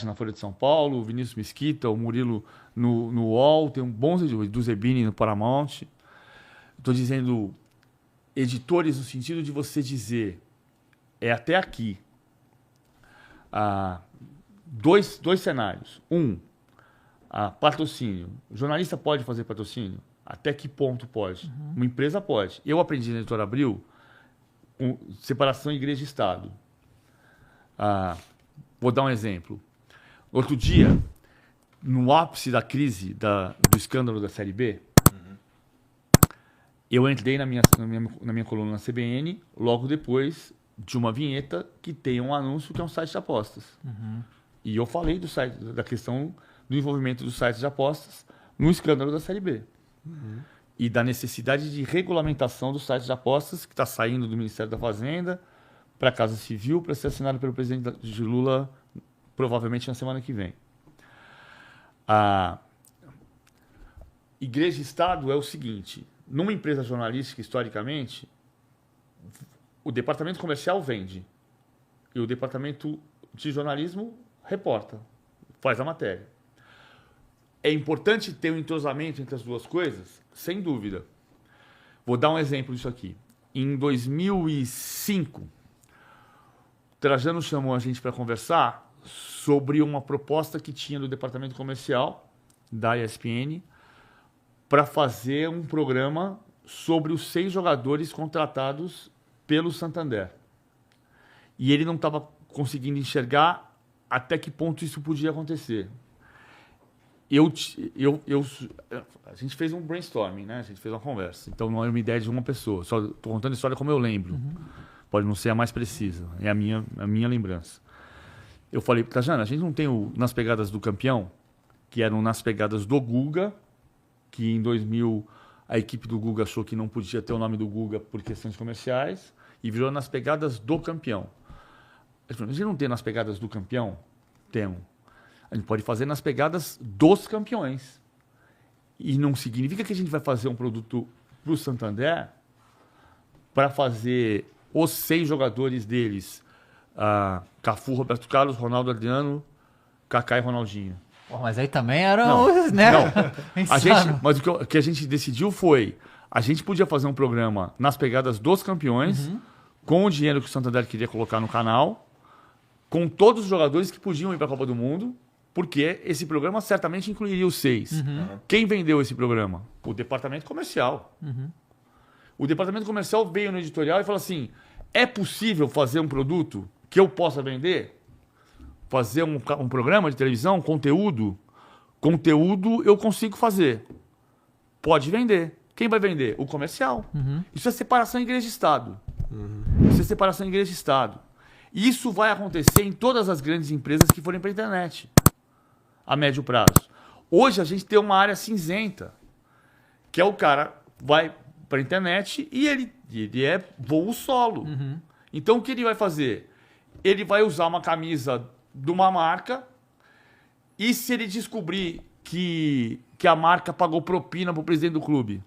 na Folha de São Paulo, o Vinícius Mesquita, o Murilo no UOL, tem um bons do Zebini no Paramount. Estou dizendo editores no sentido de você dizer até aqui. Dois cenários. Patrocínio. O jornalista pode fazer patrocínio? Até que ponto pode? Uma empresa pode. Eu aprendi na Editora Abril separação igreja e Estado. Vou dar um exemplo. Outro dia, no ápice da crise do escândalo da Série B, eu entrei na minha coluna na CBN logo depois de uma vinheta que tem um anúncio que é um site de apostas. E eu falei da questão do envolvimento dos sites de apostas no escândalo da Série B. E da necessidade de regulamentação dos sites de apostas que está saindo do Ministério da Fazenda para a Casa Civil para ser assinado pelo presidente de Lula provavelmente na semana que vem. A Igreja e Estado é o seguinte: numa empresa jornalística, historicamente, o departamento comercial vende e o departamento de jornalismo reporta, faz a matéria. É importante ter um entrosamento entre as duas coisas? Sem dúvida. Vou dar um exemplo disso aqui. Em 2005, Trajano chamou a gente para conversar sobre uma proposta que tinha do departamento comercial da ESPN para fazer um programa sobre os 6 jogadores contratados pelo Santander. E ele não estava conseguindo enxergar até que ponto isso podia acontecer. A gente fez um brainstorming, né? A gente fez uma conversa. Então não é uma ideia de uma pessoa. Só estou contando a história como eu lembro. Pode não ser a mais precisa. É a minha lembrança. Eu falei, Tajana, a gente não tem Nas Pegadas do Campeão, que eram Nas Pegadas do Guga, que em 2000 a equipe do Guga achou que não podia ter o nome do Guga por questões comerciais e virou Nas Pegadas do Campeão. Ele falou, a gente não tem Nas Pegadas do Campeão? Temos. A gente pode fazer Nas Pegadas dos Campeões. E não significa que a gente vai fazer um produto para o Santander para fazer os 6 jogadores deles, Cafu, Roberto Carlos, Ronaldo Adriano, Kaká e Ronaldinho. Pô, mas aí também eram, né? Não. Mas o que a gente decidiu foi, a gente podia fazer um programa Nas Pegadas dos Campeões, com o dinheiro que o Santander queria colocar no canal, com todos os jogadores que podiam ir para a Copa do Mundo, porque esse programa certamente incluiria os 6. Quem vendeu esse programa? O departamento comercial. O departamento comercial veio no editorial e falou assim, é possível fazer um produto que eu possa vender? Fazer um programa de televisão, conteúdo? Conteúdo eu consigo fazer. Pode vender. Quem vai vender? O comercial. Isso é separação igreja e Estado. Isso é separação igreja e Estado. E isso vai acontecer em todas as grandes empresas que forem para a internet, a médio prazo. Hoje a gente tem uma área cinzenta, que é o cara vai para a internet e ele é voo solo. Então o que ele vai fazer? Ele vai usar uma camisa de uma marca e se ele descobrir que a marca pagou propina para o presidente do clube,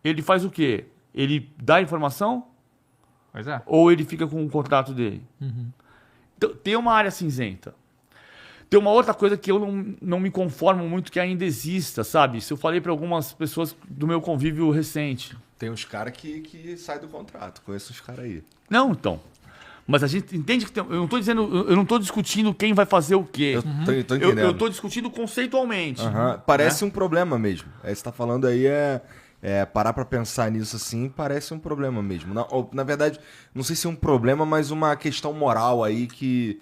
ele faz o quê? Ele dá a informação? Pois é. Ou ele fica com o contrato dele? Então, tem uma área cinzenta. Tem uma outra coisa que eu não me conformo muito que ainda exista, sabe? Isso eu falei para algumas pessoas do meu convívio recente. Tem uns caras que saem do contrato. Conheço os caras aí. Não, então. Mas a gente entende que eu não estou discutindo quem vai fazer o quê. Tô entendendo. Eu estou discutindo conceitualmente. Parece um problema mesmo. Você está falando aí parar para pensar nisso assim parece um problema mesmo. Na verdade, não sei se é um problema, mas uma questão moral aí que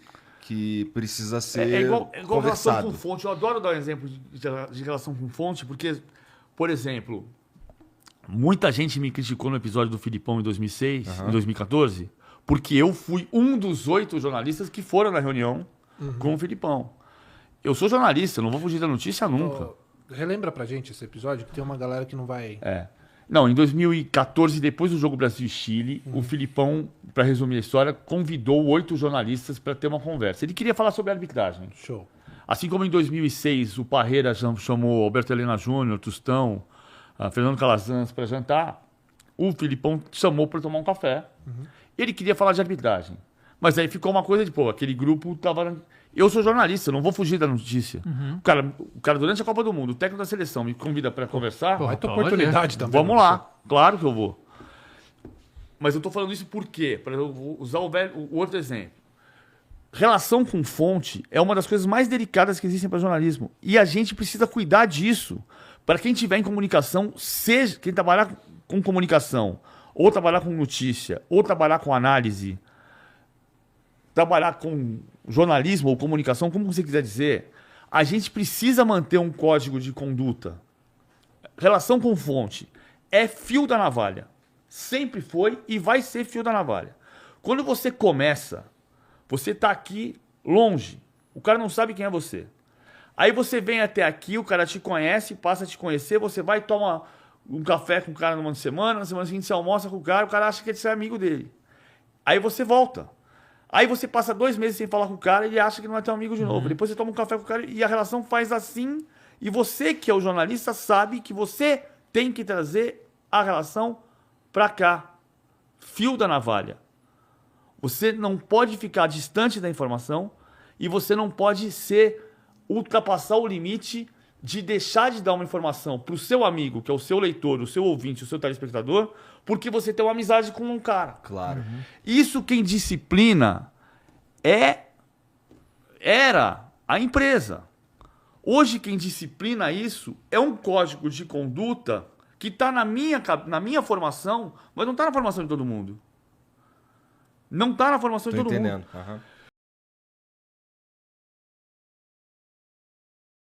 precisa ser É igual relação conversado. com fonte. Eu adoro dar um exemplo de relação com fonte, porque, por exemplo, muita gente me criticou no episódio do Filipão em 2006, em 2014, porque eu fui um dos 8 jornalistas que foram na reunião com o Filipão. Eu sou jornalista, não vou fugir da notícia nunca. Relembra pra gente esse episódio, que tem uma galera que não vai... Não, em 2014, depois do jogo Brasil e Chile, o Filipão, para resumir a história, convidou 8 jornalistas para ter uma conversa. Ele queria falar sobre arbitragem. Show. Assim como em 2006 o Parreira chamou Alberto Helena Júnior, Tostão, Fernando Calazans para jantar, o Filipão chamou para tomar um café. Ele queria falar de arbitragem. Mas aí ficou uma coisa de, aquele grupo estava... Eu sou jornalista, eu não vou fugir da notícia. O cara, durante a Copa do Mundo, o técnico da seleção me convida para conversar. Vai ter oportunidade também. Vamos lá, claro que eu vou. Mas eu tô falando isso por quê? Para eu usar o outro exemplo. Relação com fonte é uma das coisas mais delicadas que existem para jornalismo. E a gente precisa cuidar disso. Para quem tiver em comunicação, seja quem trabalhar com comunicação, ou trabalhar com notícia, ou trabalhar com análise, trabalhar com jornalismo ou comunicação, como você quiser dizer, a gente precisa manter um código de conduta. Relação com fonte é fio da navalha. Sempre foi e vai ser fio da navalha. Quando você começa, você está aqui longe. O cara não sabe quem é você. Aí você vem até aqui, o cara te conhece, passa a te conhecer, você vai tomar um café com o cara numa semana, na semana seguinte você almoça com o cara acha que você é amigo dele. Aí você volta. Aí você passa 2 meses sem falar com o cara e ele acha que não é teu amigo de novo. Depois você toma um café com o cara e a relação faz assim. E você, que é o jornalista, sabe que você tem que trazer a relação pra cá. Fio da navalha. Você não pode ficar distante da informação e você não pode ultrapassar o limite de deixar de dar uma informação pro seu amigo, que é o seu leitor, o seu ouvinte, o seu telespectador, porque você tem uma amizade com um cara. Claro. Isso quem disciplina era a empresa. Hoje quem disciplina isso é um código de conduta que está na minha formação, mas não está na formação de todo mundo. Não está na formação de todo mundo. Uhum.